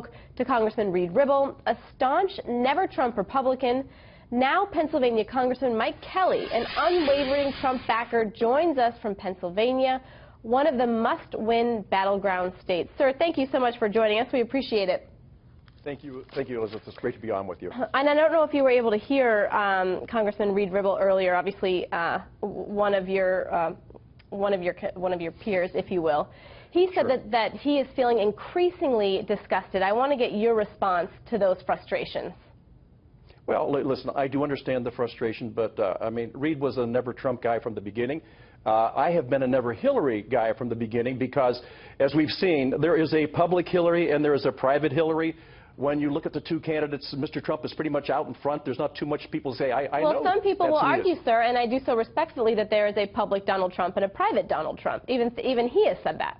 spoke to Congressman Reveals, a staunch never-Trump Republican. Now Pennsylvania Congressman Mike Kelly, an unwavering Trump backer, joins us from Pennsylvania, one of the must-win battleground states. Sir, thank you so much for joining us. We appreciate it. Thank you, Elizabeth. It's great to be on with you. And I don't know if you were able to hear Congressman Reveals earlier. Obviously, one of your peers, if you will. He said Sure. that he is feeling increasingly disgusted. I want to get your response to those frustrations. Well, listen, I do understand the frustration, but I mean, Reed was a never Trump guy from the beginning. I have been a never Hillary guy from the beginning because, as we've seen, there is a public Hillary and there is a private Hillary. When you look at the two candidates, Mr. Trump is pretty much out in front. There's not too much people say, I know. Well, some people will argue, sir, and I do so respectfully, that there is a public Donald Trump and a private Donald Trump. Even he has said that.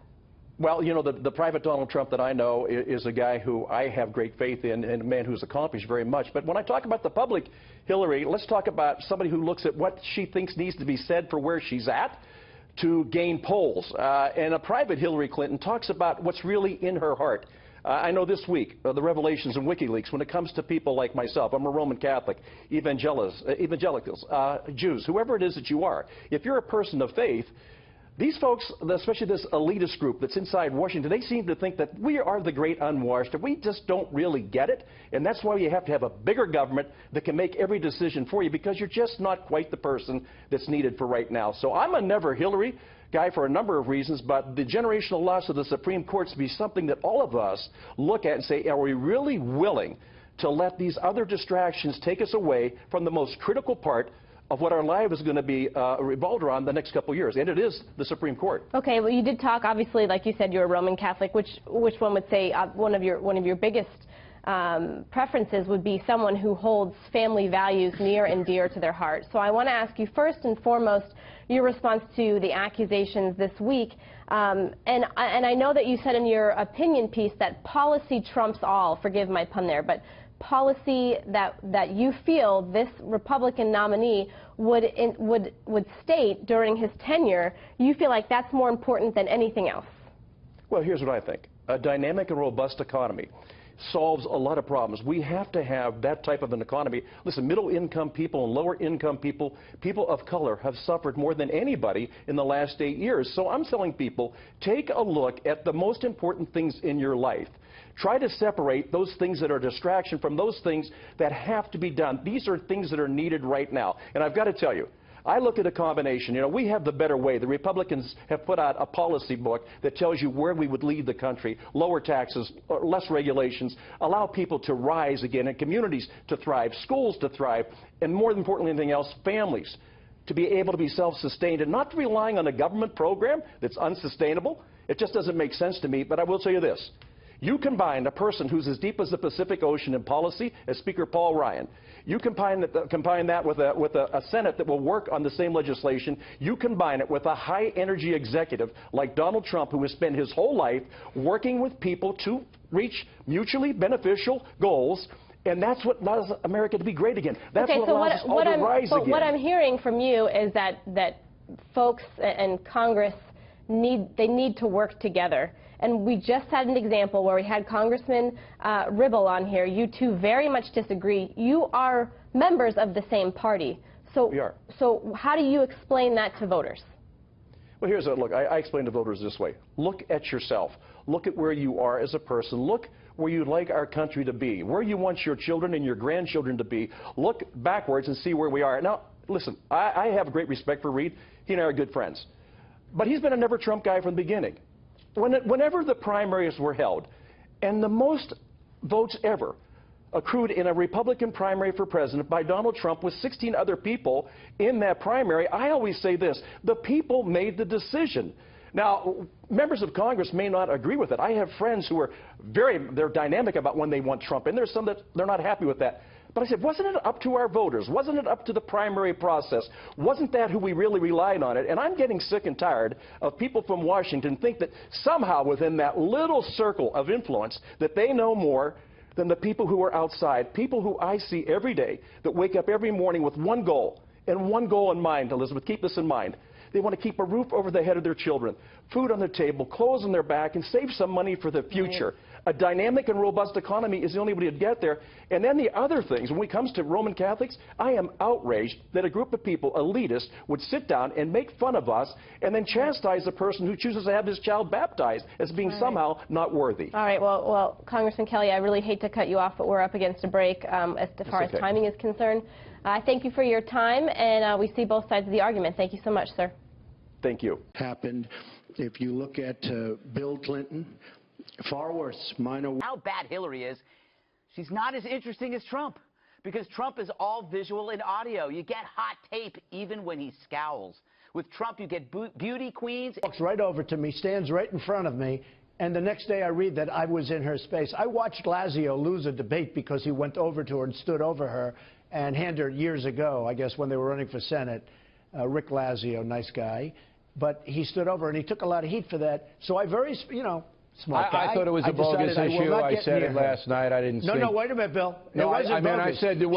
Well, you know, the private Donald Trump that I know is a guy who I have great faith in and a man who's accomplished very much. But when I talk about the public Hillary, let's talk about somebody who looks at what she thinks needs to be said for where she's at to gain polls. And a private Hillary Clinton talks about what's really in her heart. I know this week, the revelations in WikiLeaks, when it comes to people like myself, I'm a Roman Catholic, evangelicals, Jews, whoever it is that you are, if you're a person of faith, these folks, especially this elitist group that's inside Washington, they seem to think that we are the great unwashed, and we just don't really get it. And that's why you have to have a bigger government that can make every decision for you, because you're just not quite the person that's needed for right now. So I'm a never Hillary guy for a number of reasons, but the generational loss of the Supreme Court to be something that all of us look at and say, are we really willing to let these other distractions take us away from the most critical part of what our life is going to be revolved around the next couple of years, and it is the Supreme Court. Okay, well, you did talk, obviously, like you said, you're a Roman Catholic, which one would say one of your biggest preferences would be someone who holds family values near and dear to their heart. So I want to ask you first and foremost your response to the accusations this week. And I know that you said in your opinion piece that policy trumps all. Forgive my pun there, but policy that you feel this Republican nominee would state during his tenure, you feel like that's more important than anything else? Well, here's what I think. A dynamic and robust economy solves a lot of problems. We have to have that type of an economy. Listen, middle-income people and lower-income people, people of color, have suffered more than anybody in the last 8 years. So I'm telling people, take a look at the most important things in your life. Try to separate those things that are a distraction from those things that have to be done. These are things that are needed right now. And I've got to tell you, I look at a combination. You know, we have the better way. The Republicans have put out a policy book that tells you where we would lead the country. Lower taxes, less regulations, allow people to rise again, and communities to thrive, schools to thrive, and more importantly than anything else, families to be able to be self-sustained and not relying on a government program that's unsustainable. It just doesn't make sense to me. But I will tell you this. You combine a person who's as deep as the Pacific Ocean in policy as Speaker Paul Ryan. You combine that with a Senate that will work on the same legislation. You combine it with a high-energy executive like Donald Trump, who has spent his whole life working with people to reach mutually beneficial goals. And that's what allows America to be great again. That's what allows us all to rise again. What I'm hearing from you is that folks and Congress need to work together. And we just had an example where we had Congressman Reveals on here. You two very much disagree. You are members of the same party. So, we are. So how do you explain that to voters? Well, here's a look. I explain to voters this way. Look at yourself. Look at where you are as a person. Look where you'd like our country to be, where you want your children and your grandchildren to be. Look backwards and see where we are. Now, listen, I have great respect for Reed. He and I are good friends. But he's been a never Trump guy from the beginning. Whenever the primaries were held, and the most votes ever accrued in a Republican primary for president by Donald Trump with 16 other people in that primary, I always say this: the people made the decision. Now, members of Congress may not agree with it. I have friends who are they're dynamic about when they want Trump, and there's some that they're not happy with that. But I said, wasn't it up to our voters? Wasn't it up to the primary process? Wasn't that who we really relied on it? And I'm getting sick and tired of people from Washington think that somehow within that little circle of influence that they know more than the people who are outside, people who I see every day that wake up every morning with one goal, and one goal in mind, Elizabeth, keep this in mind. They want to keep a roof over the head of their children, food on their table, clothes on their back, and save some money for the future. A dynamic and robust economy is the only way to get there. And then the other things, when it comes to Roman Catholics, I am outraged that a group of people, elitists, would sit down and make fun of us and then chastise the person who chooses to have his child baptized as being somehow not worthy. All right, well, Congressman Kelly, I really hate to cut you off, but we're up against a break as far as timing is concerned. I thank you for your time, and we see both sides of the argument. Thank you so much, sir. Thank you. Happened. If you look at Bill Clinton, far worse. How bad Hillary is, she's not as interesting as Trump, because Trump is all visual and audio. You get hot tape even when he scowls. With Trump, you get beauty queens. Walks right over to me, stands right in front of me, and the next day I read that I was in her space. I watched Lazio lose a debate because he went over to her and stood over her and handed her years ago, I guess, when they were running for Senate. Rick Lazio, nice guy. But he stood over and he took a lot of heat for that. So I smart guy. I thought it was a bogus issue. I said it last night. I didn't No, wait a minute, Bill. No, I said there was.